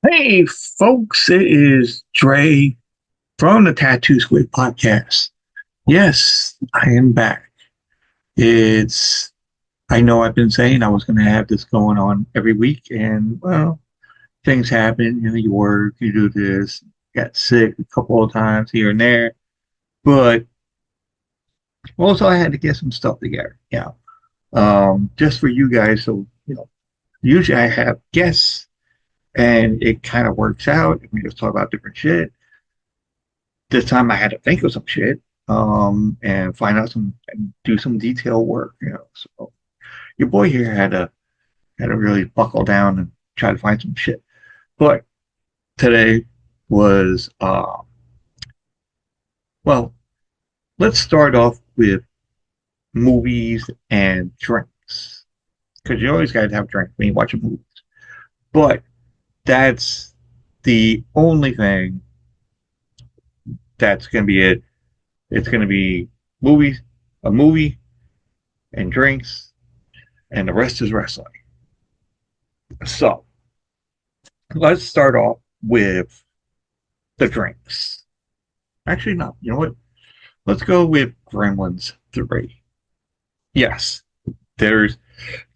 Hey, folks, it is Dre from the Tattoo Squid podcast. Yes, I am back. It's, I know I've been saying I was going to have this going on every week, and well, things happen. You work, you do this, got sick a couple of times here and there, but also I had to get some stuff together. Yeah. Just for you guys. So, usually I have guests and it kind of works out. We just talk about different shit. This time I had to think of some shit, and find out some and do some detail work. So your boy here had to really buckle down and try to find some shit. But today was well, let's start off with movies and drinks because you always got to have drinks when you watch a movie. But that's the only thing that's going to be it. It's going to be movies, a movie, and drinks, and the rest is wrestling. So let's start off with the drinks. Actually, no. You know what? Let's go with Gremlins 3. Yes, there's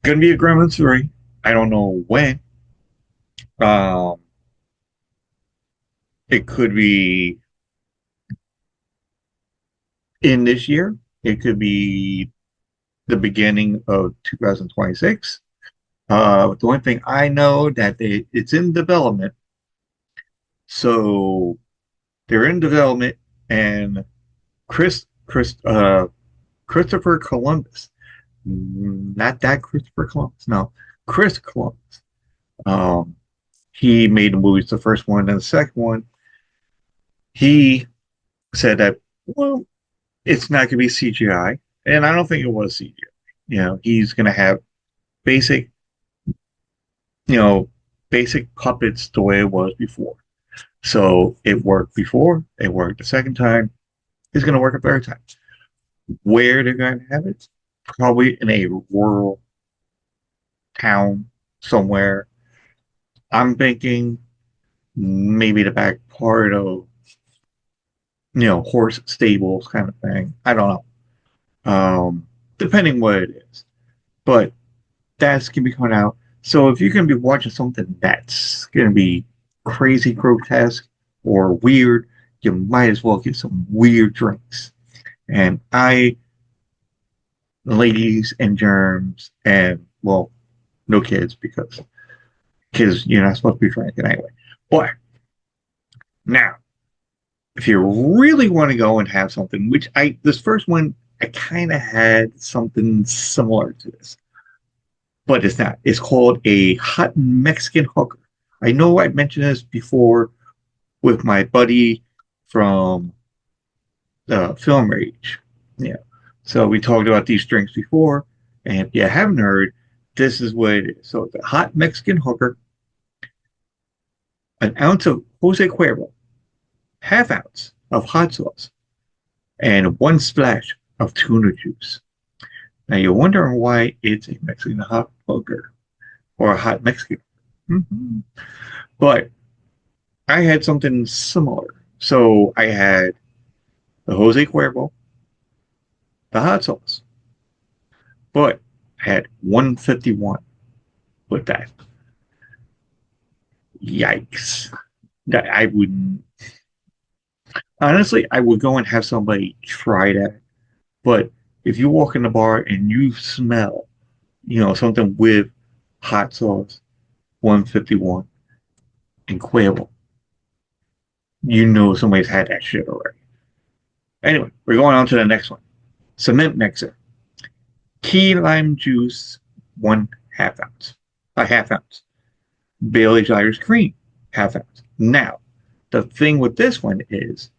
going to be a Gremlins 3. I don't know when. Um, it could be in this year. It could be the beginning of 2026. The one thing I know that it's in development. So they're in development, and Christopher Columbus, not that Christopher Columbus, no, Chris Columbus. Um, he made the movies, the first one and the second one. He said that, well, it's not going to be CGI, and I don't think it was CGI. He's going to have basic, you know, basic puppets the way it was before. So it worked before, it worked the second time, it's going to work a third time. Where they're going to have it? Probably in a rural town somewhere. I'm thinking maybe the back part of, horse stables kind of thing. I don't know. Depending what it is. But that's going to be coming out. So if you're going to be watching something that's going to be crazy grotesque or weird, you might as well get some weird drinks. And ladies and germs, and well, no kids because kids, you're not supposed to be drinking anyway. But now, if you really want to go and have something, which this first one, I kind of had something similar to this, but it's not. It's called a hot Mexican hooker. I know I mentioned this before with my buddy from Film Rage. Yeah. So we talked about these drinks before, and if you haven't heard, this is what it is. So it's a hot Mexican hooker, an ounce of Jose Cuervo, half ounce of hot sauce, and one splash of tuna juice. Now you're wondering why it's a Mexican hot hooker or a hot Mexican. Mm-hmm. But I had something similar. So I had the Jose Cuervo, the hot sauce, but I had 151 with that. Yikes. That I wouldn't. Honestly, I would go and have somebody try that. But if you walk in the bar and you smell, something with hot sauce, 151, and Cuervo, you know somebody's had that shit already. Anyway, we're going on to the next one. Cement mixer. Key lime juice, 1/2 ounce. A half ounce. Bailey's Irish cream, half ounce. Now, the thing with this one is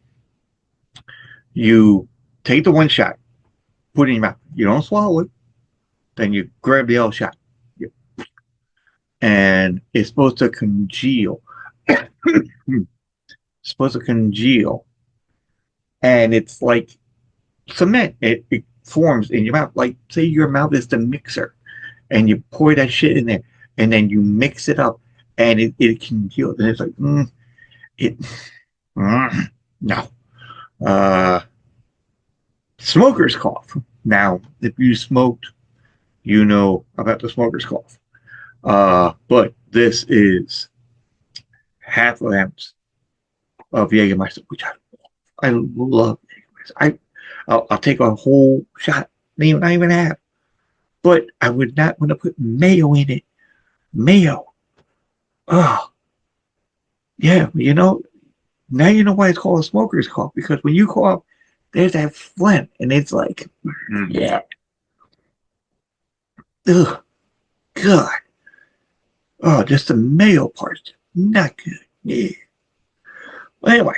you take the one shot, put it in your mouth. You don't swallow it. Then you grab the other shot. And it's supposed to congeal. Supposed to congeal. And it's like cement. It forms in your mouth. Like, say your mouth is the mixer and you pour that shit in there and then you mix it up and it can heal. And it's like, it, no. Uh, Smoker's cough. Now, if you smoked, you know about the smoker's cough. But this is half an ounce of Jägermeister, which I love Jägermeister. I'll take a whole shot, not even half. But I would not want to put mayo in it. Mayo. Oh, yeah. Now you know why it's called a smoker's cough, because when you cough, there's that phlegm, and it's like, yeah, ugh, God. Oh, just the mayo part, not good. Yeah. Well, anyway,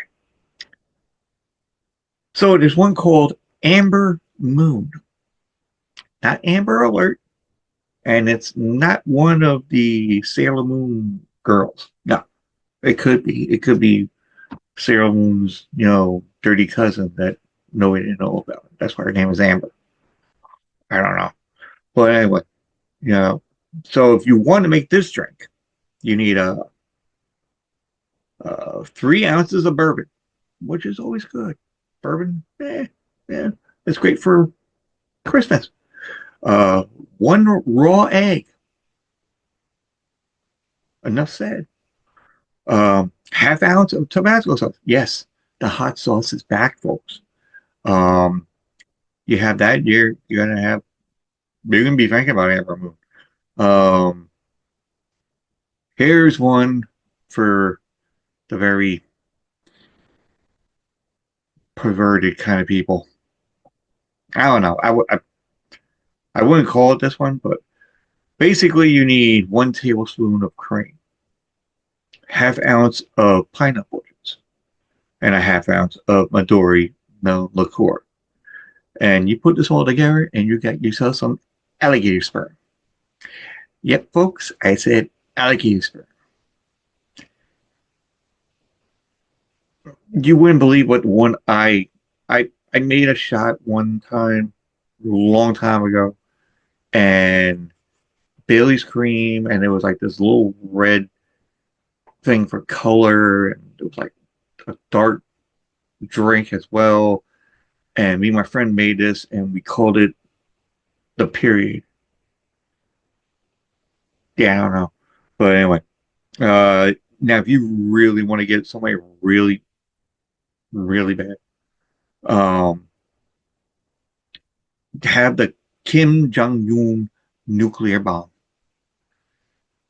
so there's one called Amber Moon, not Amber Alert, and it's not one of the Sailor Moon girls. No, it could be. It could be Sailor Moon's, dirty cousin that nobody didn't know about. That's why her name is Amber. I don't know. But anyway, you know, so if you want to make this drink, you need 3 ounces of bourbon, which is always good. Bourbon, yeah, it's great for Christmas. Uh, one raw egg. Enough said. Half ounce of Tabasco sauce. Yes, the hot sauce is back, folks. Um, you have that, you're gonna be thinking about Amber Moon. Um, Here's one for the very perverted kind of people. I don't know. I wouldn't call it this one, but basically you need 1 tablespoon of cream, half ounce of pineapple juice, and a half ounce of Midori no liqueur. And you put this all together and you got yourself some alligator sperm. Yep, folks, I said alligator sperm. You wouldn't believe what one I made a shot one time a long time ago, and Bailey's cream, and it was like this little red thing for color, and it was like a dark drink as well. And me and my friend made this, and we called it the period. Yeah, I don't know, but anyway. Now if you really want to get somebody really, really bad, um, have the Kim Jong Un nuclear bomb,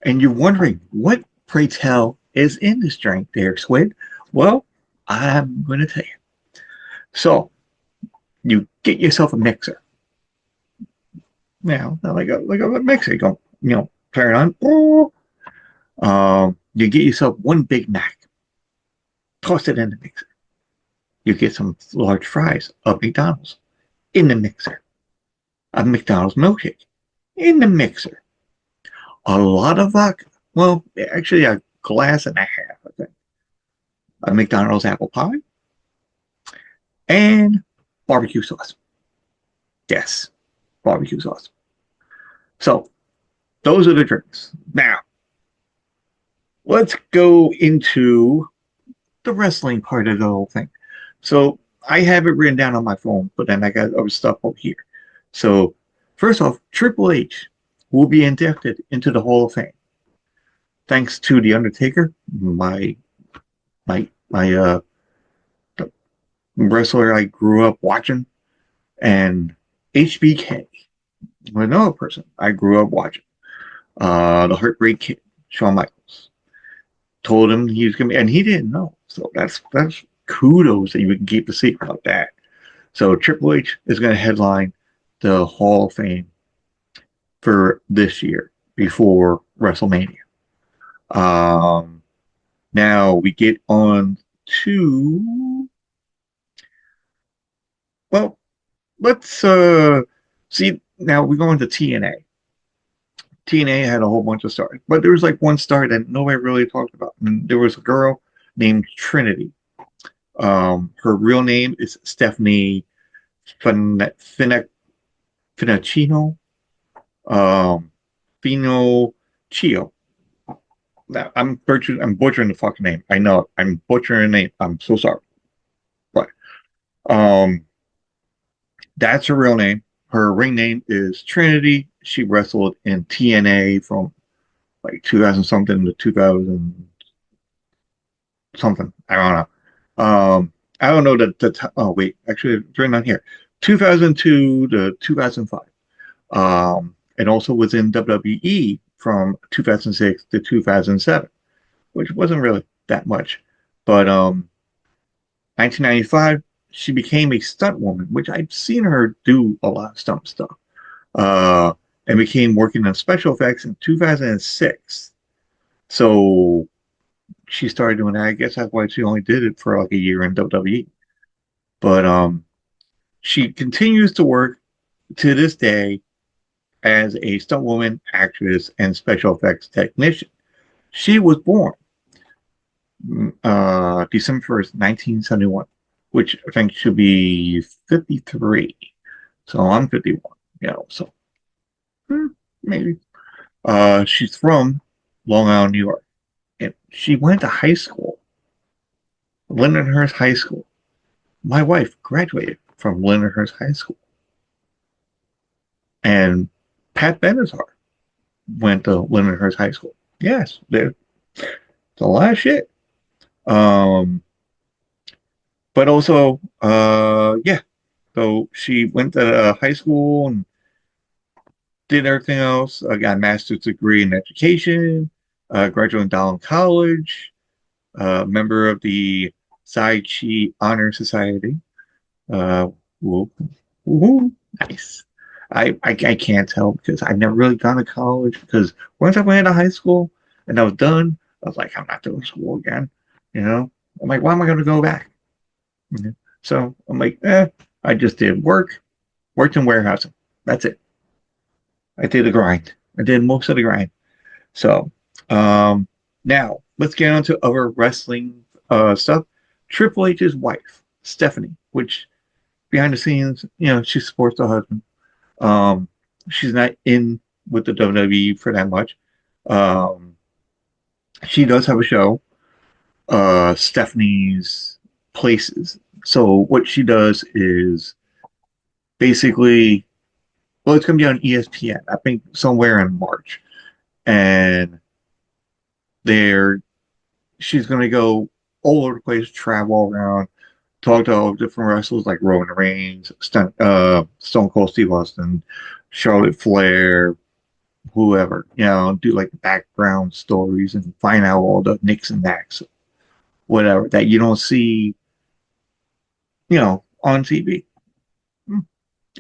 and you're wondering what, pray tell, is in this drink, there, Squid. Well, I'm going to tell you. So you get yourself a mixer. Now, like a mixer, you go, turn it on. You get yourself one Big Mac, toss it in the mixer. You get some large fries of McDonald's in the mixer. A McDonald's milkshake in the mixer. A lot of vodka. Well, actually, a glass and a half, I think. A McDonald's apple pie and barbecue sauce. Yes, barbecue sauce. So those are the drinks. Now, let's go into the wrestling part of the whole thing. So I have it written down on my phone, but then I got other stuff over here. So first off, Triple H will be inducted into the Hall of Fame, thanks to The Undertaker, my wrestler I grew up watching, and HBK, another person I grew up watching. The Heartbreak Kid, Shawn Michaels, told him he was gonna be, and he didn't know. So that's kudos that you can keep the secret like that. So Triple H is going to headline the Hall of Fame for this year before WrestleMania. Um, Now we get on to, well, let's see. Now we go into TNA. TNA had a whole bunch of stars, but there was like one star that nobody really talked about. And there was a girl named Trinity. Her real name is Stephanie Finocchio. Um, Finocchio. I'm butchering the fucking name. I know I'm butchering the name. I'm so sorry. But um, that's her real name. Her ring name is Trinity. She wrestled in TNA from like 2000 something to 2000 something. I don't know. I don't know oh wait, actually it's written on here. 2002 to 2005. And also was in WWE from 2006 to 2007, which wasn't really that much. But 1995, she became a stunt woman, which I've seen her do a lot of stunt stuff. Uh, and became working on special effects in 2006. So she started doing that. I guess that's why she only did it for like a year in WWE. But she continues to work to this day as a stunt woman, actress, and special effects technician. She was born December 1st, 1971, which I think should be 53. So I'm 51, so hmm, maybe. She's from Long Island, New York, and she went to high school, Lindenhurst High School. My wife graduated from Lindenhurst High School, and Pat Benatar went to Lindenhurst High School. Yes, there's a lot of shit. Um, but also, yeah. So she went to high school and did everything else. Got a master's degree in education. Graduated in Dowling College. Member of the Psi Chi Honor Society. Uh, whoop, whoop, nice. I can't tell because I've never really gone to college because once I went to high school and I was done, I was like, I'm not doing school again. You know, I'm like, why am I going to go back? So I'm like, I just did worked in warehousing. That's it. I did the grind. I did most of the grind. So um, now let's get on to other wrestling stuff. Triple H's wife, Stephanie, which behind the scenes, she supports her husband. Um, she's not in with the WWE for that much. Um, she does have a show, Stephanie's Places. So what she does is basically, well, it's going to be on ESPN, I think somewhere in March. And there, she's going to go all over the place, travel around, talk to all different wrestlers like Roman Reigns, Stone Cold Steve Austin, Charlotte Flair, whoever, do like background stories and find out all the nicks and knacks, whatever, that you don't see, on TV.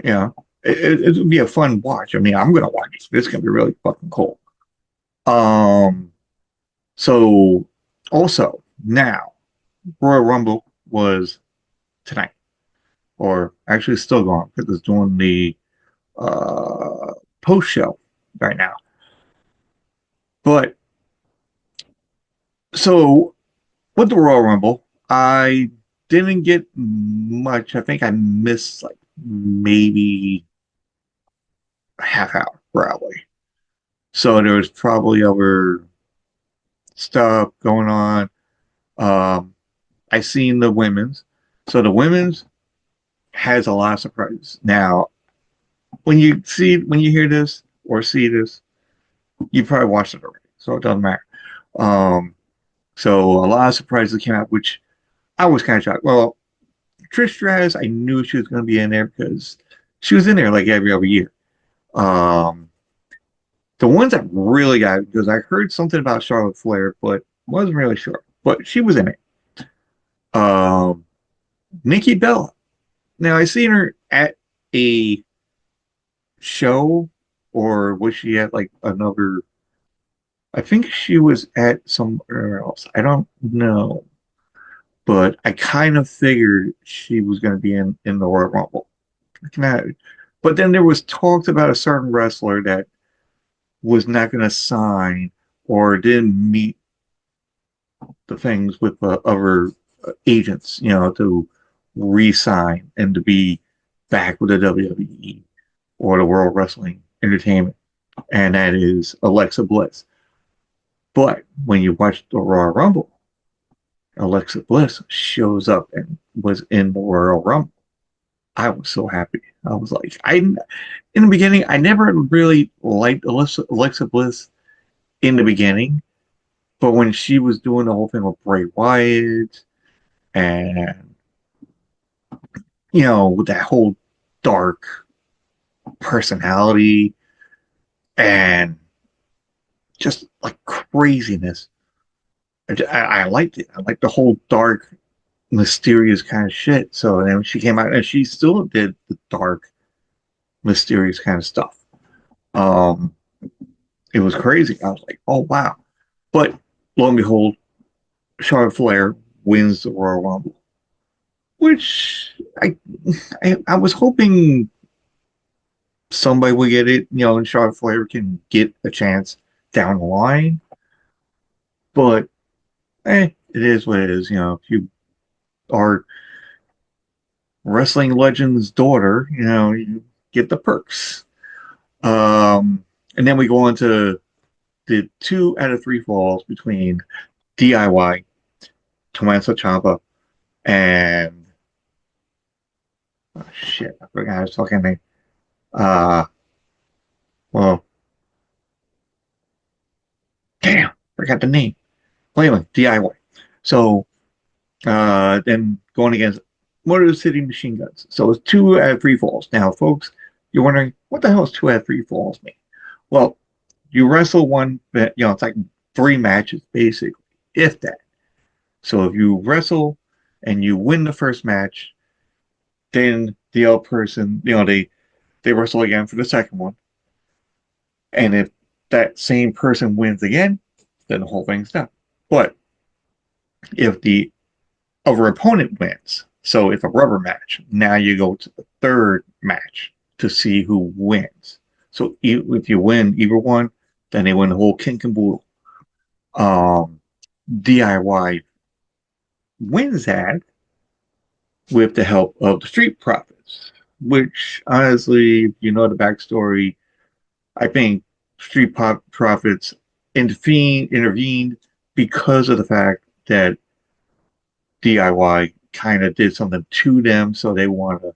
Yeah, it would be a fun watch. I mean, I'm gonna watch it. It's gonna be really fucking cool. Um, so also now Royal Rumble was tonight, or actually still going because it's doing the post show right now. But so with the Royal Rumble, I didn't get much. I think I missed like maybe a half hour probably. So there was probably other stuff going on. Um, I seen the women's. So the women's has a lot of surprises. Now, when you hear this or see this, you probably watched it already, so it doesn't matter. Um, so a lot of surprises came out, which I was kind of shocked. Well, Trish Stratus, I knew she was going to be in there because she was in there like every other year. Um, the ones that really got it, because I heard something about Charlotte Flair, but wasn't really sure. But she was in it. Um, Nikki Bella. Now I seen her at a show, or was she at like another? I think she was at somewhere else. I don't know, but I kind of figured she was going to be in the Royal Rumble. But then there was talks about a certain wrestler that was not going to sign or didn't meet the things with other agents, to re-sign and to be back with the WWE or the World Wrestling Entertainment, and that is Alexa Bliss. But when you watch the Royal Rumble, Alexa Bliss shows up and was in the Royal Rumble. I was so happy. I was like, in the beginning, I never really liked Alexa Bliss in the beginning, but when she was doing the whole thing with Bray Wyatt and with that whole dark personality and just like craziness, I liked it. I liked the whole dark, mysterious kind of shit. So then she came out and she still did the dark, mysterious kind of stuff. Um, it was crazy. I was like, oh wow. But lo and behold, Charlotte Flair wins the Royal Rumble, which I was hoping somebody would get it, and Charlotte Flair can get a chance down the line. But it is what it is. If you are wrestling legend's daughter, you get the perks. And then we go on to the 2 out of 3 falls between DIY, Tommaso Ciampa, and oh shit, I forgot I was talking name. Uh, well, damn, forgot the name. Well, anyway, DIY. So, then going against Motor City Machine Guns. So it's 2 out of 3 falls. Now, folks, you're wondering what the hell is 2 out of 3 falls mean? Well, you wrestle one, it's like 3 matches basically, if that. So if you wrestle and you win the first match, then the other person, they wrestle again for the second one. And if that same person wins again, then the whole thing's done. But if the other opponent wins, so it's a rubber match, now you go to the third match to see who wins. So if you win either one, then they win the whole kink and boodle. DIY wins that with the help of the Street Profits, which honestly, if you know the backstory, I think Street Profits intervened because of the fact that DIY kind of did something to them, so they want to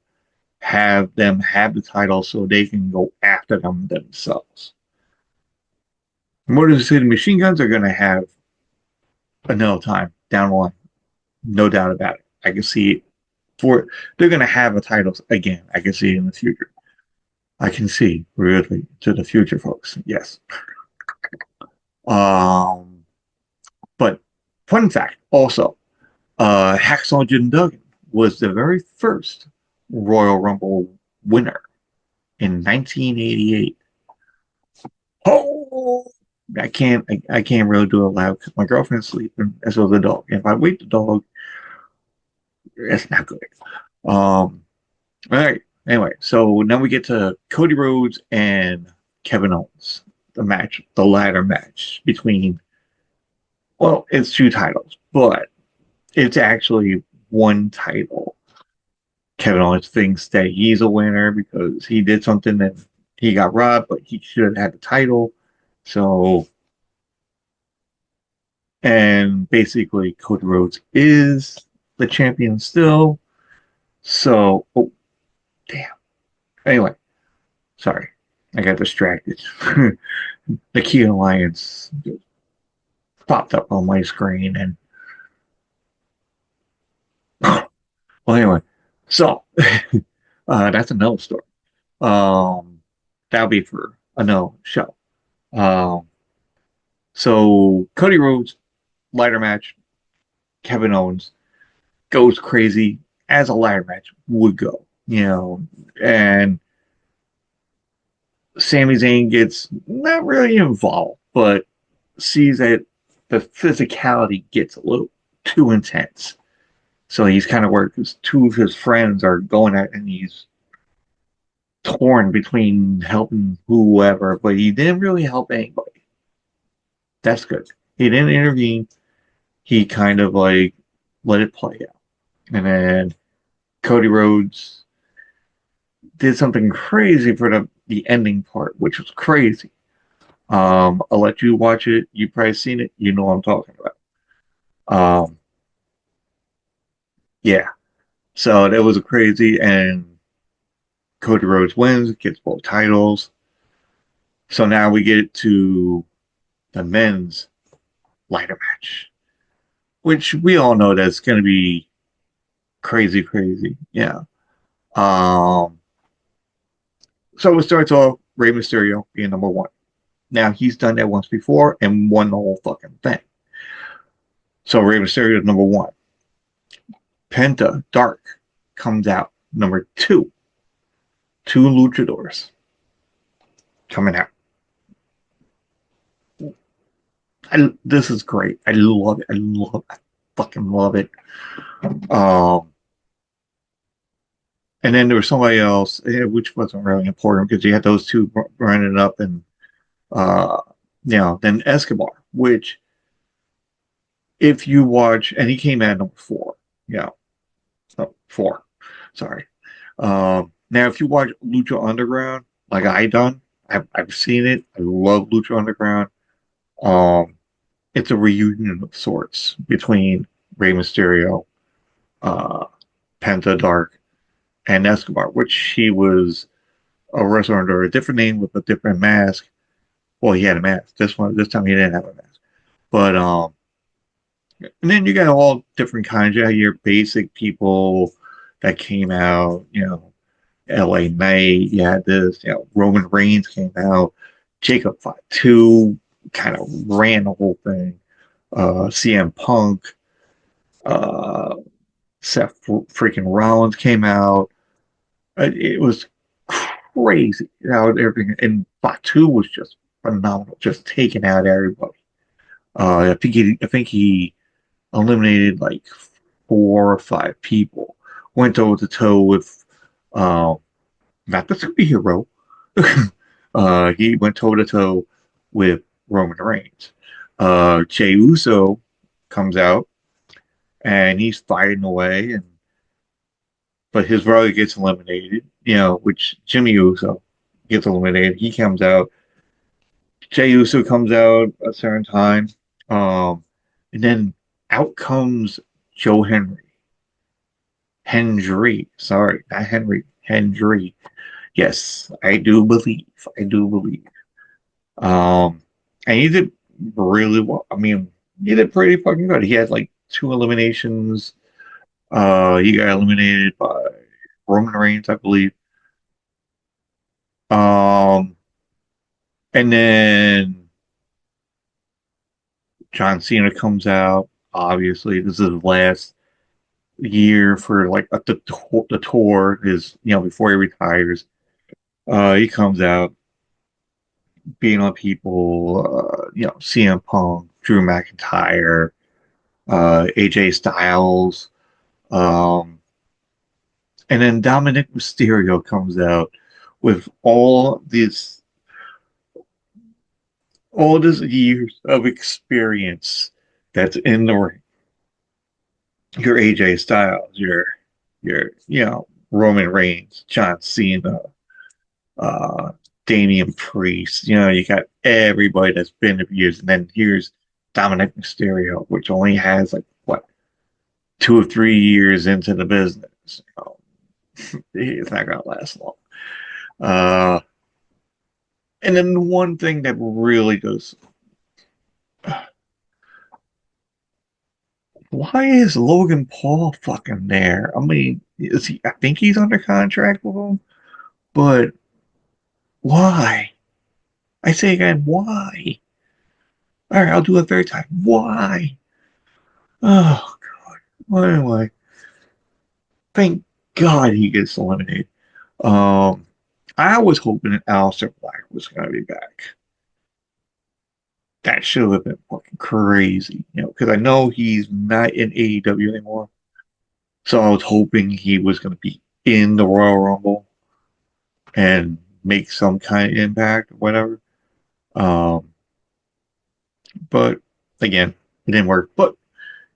have them have the title so they can go after them themselves. Motor City Machine Guns are going to have another time down the line, no doubt about it. I can see it they're going to have a title again. I can see it in the future. I can see really to the future, folks. Yes. But fun fact also, Hacksaw Jim Duggan was the very first Royal Rumble winner in 1988. Oh, I can't really do it loud because my girlfriend's sleeping as well as the dog. If I wake the dog, it's not good. All right. Anyway, so now we get to Cody Rhodes and Kevin Owens, the ladder match between. Well, it's 2 titles, but it's actually 1 title. Kevin Owens thinks that he's a winner because he did something that he got robbed, but he should have had the title. So, and basically, Cody Rhodes is the champion still. So, oh, damn. Anyway, sorry, I got distracted. The Key Alliance popped up on my screen, and well, anyway, so that's another story. That'll be for another show. So Cody Rhodes ladder match, Kevin Owens goes crazy as a ladder match would go, and Sami Zayn gets not really involved, but sees that the physicality gets a little too intense. So he's kind of worried because 2 of his friends are going at, and he's torn between helping whoever, but he didn't really help anybody. That's good. He didn't intervene. He kind of like let it play out. And then Cody Rhodes did something crazy for the ending part, which was crazy. I'll let you watch it. You probably seen it. You know what I'm talking about. Um, yeah. So that was a crazy, and Cody Rhodes wins, gets both titles. So now we get to the men's ladder match, which we all know that's going to be crazy, crazy. Yeah. Um, so it starts off Rey Mysterio being number one. Now he's done that once before and won the whole fucking thing. So Rey Mysterio is number one. Penta Dark comes out number two. Two luchadors coming out. This is great. I love it. I love it. I fucking love it. Um, and then there was somebody else, which wasn't really important because you had those two running up, and uh, then Escobar, which if you watch, and he came out number four. Yeah, no, four. Sorry. Now, if you watch Lucha Underground, like I done, I've seen it. I love Lucha Underground. Um, it's a reunion of sorts between Rey Mysterio, uh, Penta Dark, and Escobar, which he was a wrestler under a different name with a different mask. Well, he had a mask. This time he didn't have a mask. But and then you got all different kinds. You have your basic people that came out. L.A. Knight. You had this. Roman Reigns came out. Jacob Fatu kind of ran the whole thing. CM Punk. Uh, Seth freaking Rollins came out. It was crazy how everything, and Fatu was just phenomenal, just taking out everybody. I think he eliminated like 4 or 5 people. Went toe to toe with uh, not the superhero. He went toe to toe with Roman Reigns. Jey Uso comes out and he's fighting away, but his brother gets eliminated. Which Jimmy Uso gets eliminated. He comes out. Jey Uso comes out a certain time, and then out comes Joe Hendry. Sorry, not Henry. Hendry. Yes, I do believe. I do believe. Um, and he did really well. I mean, he did pretty fucking good. He had like 2 eliminations. He got eliminated by Roman Reigns, I believe. Um, and then John Cena comes out. Obviously, this is his last year for like the tour. Is before he retires. He comes out beating on people. CM Punk, Drew McIntyre, AJ Styles, um, and then Dominic Mysterio comes out with all this years of experience that's in the ring. Your AJ Styles, your Roman Reigns, John Cena, uh Damian Priest. You got everybody that's been there for years, and then here's Dominic Mysterio, which only has like what 2 or 3 years into the business. It's not gonna last long. Uh, and then the one thing that really goes, why is Logan Paul fucking there? I mean, is he? I think he's under contract with him, but why? I say again, why? All right, I'll do it a third time. Why? Oh, well, anyway, thank God he gets eliminated. Um, I was hoping that Aleister Black was gonna be back. That should have been fucking crazy, because I know he's not in AEW anymore. So I was hoping he was gonna be in the Royal Rumble and make some kind of impact or whatever. Um, but again, it didn't work. But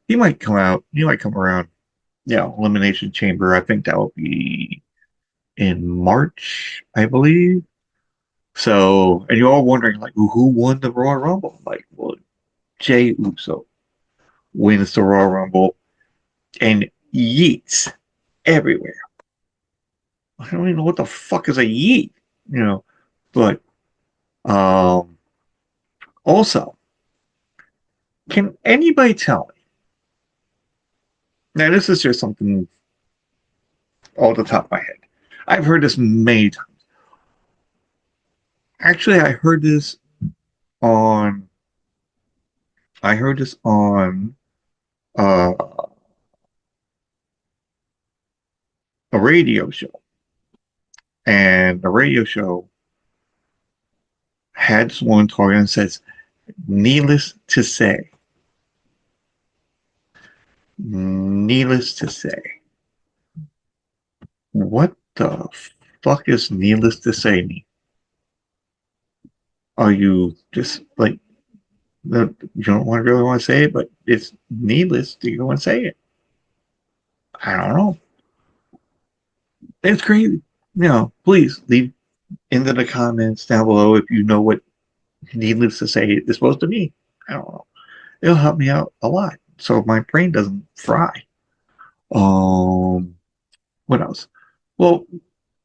he might come out. He might come around. Yeah, Elimination Chamber. I think that will be in March, I believe. So, and you're all wondering, like, well, who won the Royal Rumble? Like, well, Jey Uso wins the Royal Rumble and yeets everywhere. I don't even know what the fuck is a yeet, you know. But um, also, can anybody tell me? Now, this is just something off the top of my head. I've heard this many times. Actually, on. I heard this on uh, a radio show, and the radio show had someone talking and says, "Needless to say, needless to say, what the fuck is needless to say mean? Are you just like you don't really want to say it, but it's needless to go and say it? I don't know. It's crazy. Please leave into the comments down below if you know what needless to say is supposed to mean. I don't know. It'll help me out a lot so my brain doesn't fry. Um, what else? Well,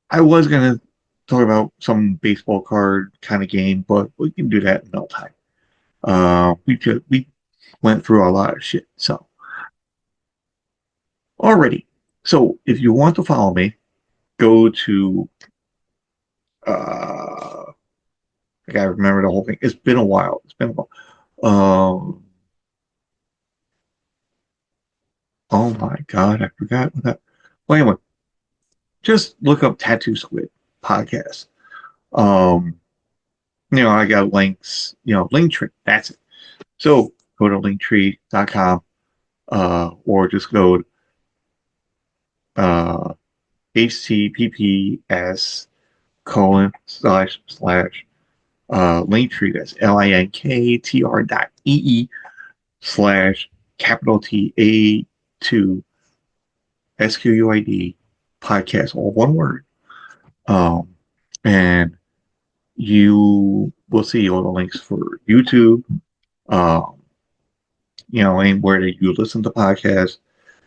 I was gonna talk about some baseball card kind of game, but we can do that in no time. We went through a lot of shit, so already. So if you want to follow me, go to I gotta remember the whole thing. It's been a while. It's been a while. Oh my god, I forgot what that. Well, anyway, just look up Tattoo Squid podcast. Um, I got links. Linktree. That's it. So go to linktree.com, or just go to uh, https colon slash slash Linktree. That's linktr.ee/ capital T A2 SQUID podcast, all one word. And you will see all the links for YouTube, um, anywhere that you listen to podcasts.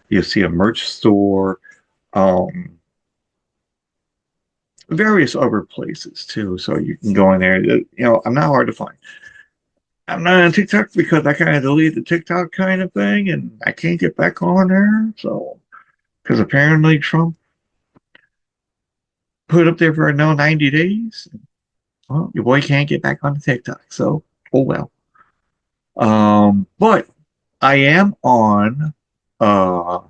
You'll see a merch store, um, various other places too. So you can go in there. I'm not hard to find. I'm not on TikTok because I kind of deleted the TikTok kind of thing, and I can't get back on there. So, because apparently Trump put up there for no 90 days. Well, your boy can't get back on the TikTok. So, oh well. But I am on. Uh,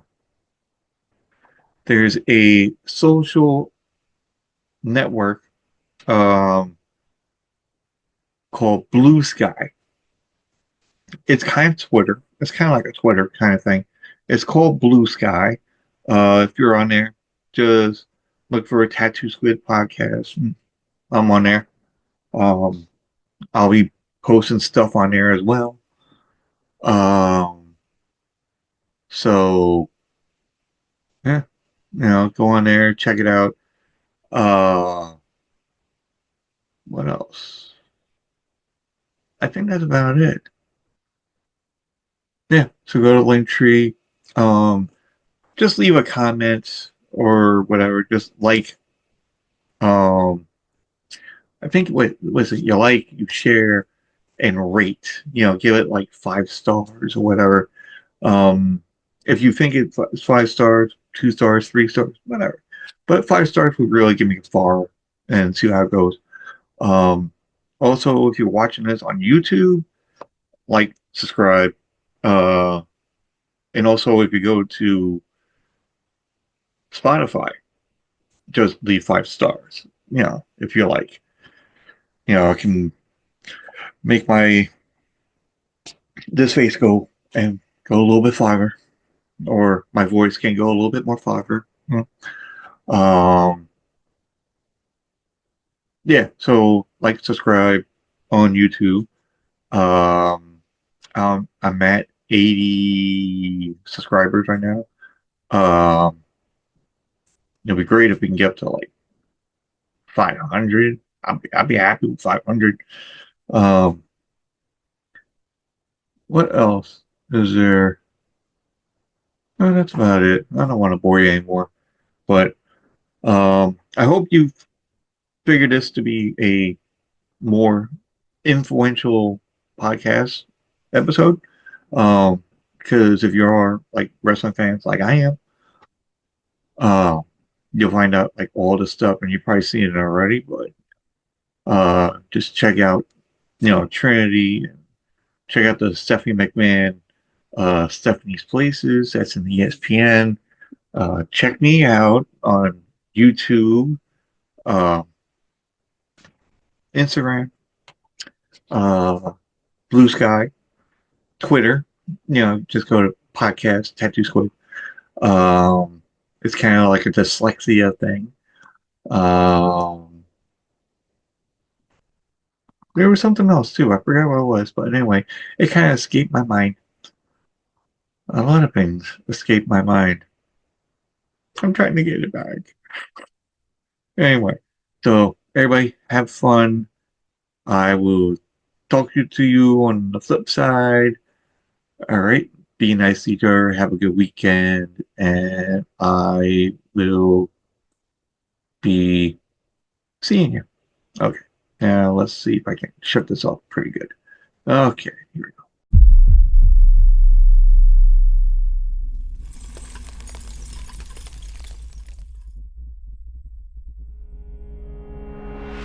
there's a social network um called Blue Sky. It's kind of Twitter. It's kind of like a Twitter kind of thing. It's called Blue Sky. If you're on there, just look for a Tattoo Squid podcast. I'm on there. Um, I'll be posting stuff on there as well. Um, so yeah, go on there, check it out. Uh, what else? I think that's about it. Yeah, so go to Linktree. Um, just leave a comment or whatever. Just like. Um, I think what was it? You like, you share, and rate. Give it like 5 stars or whatever. If you think it's 5 stars, 2 stars, 3 stars, whatever. But 5 stars would really give me a far and see how it goes. Um, Also, if you're watching this on YouTube, like, subscribe. Uh, and also, if you go to Spotify, just leave 5 stars. If you like. I can make my this face go and go a little bit farther, or my voice can go a little bit more farther. Um, yeah. So like, subscribe on YouTube. Um, I'm at 80 subscribers right now. Um, it'd be great if we can get up to like 500. I'd be happy with 500. Um, what else is there? Oh, that's about it. I don't want to bore you anymore. But I hope you figured this to be a more influential podcast episode. Um, because if you are like wrestling fans like I am, uh, you'll find out like all the stuff, and you've probably seen it already. But just check out, Trinity. Check out the Stephanie McMahon, Stephanie's Places. That's in ESPN. Check me out on YouTube, uh, Instagram, uh, Blue Sky, Twitter. Just go to podcast Tattoo Squid. Um, it's kind of like a dyslexia thing. Um, there was something else too. I forgot what it was, but anyway, it kind of escaped my mind. A lot of things escaped my mind. I'm trying to get it back. Anyway, so everybody have fun. I will talk to you on the flip side. All right. Be nice to each other. Have a good weekend. And I will be seeing you. Okay. Now let's see if I can shut this off pretty good. Okay. Here we go.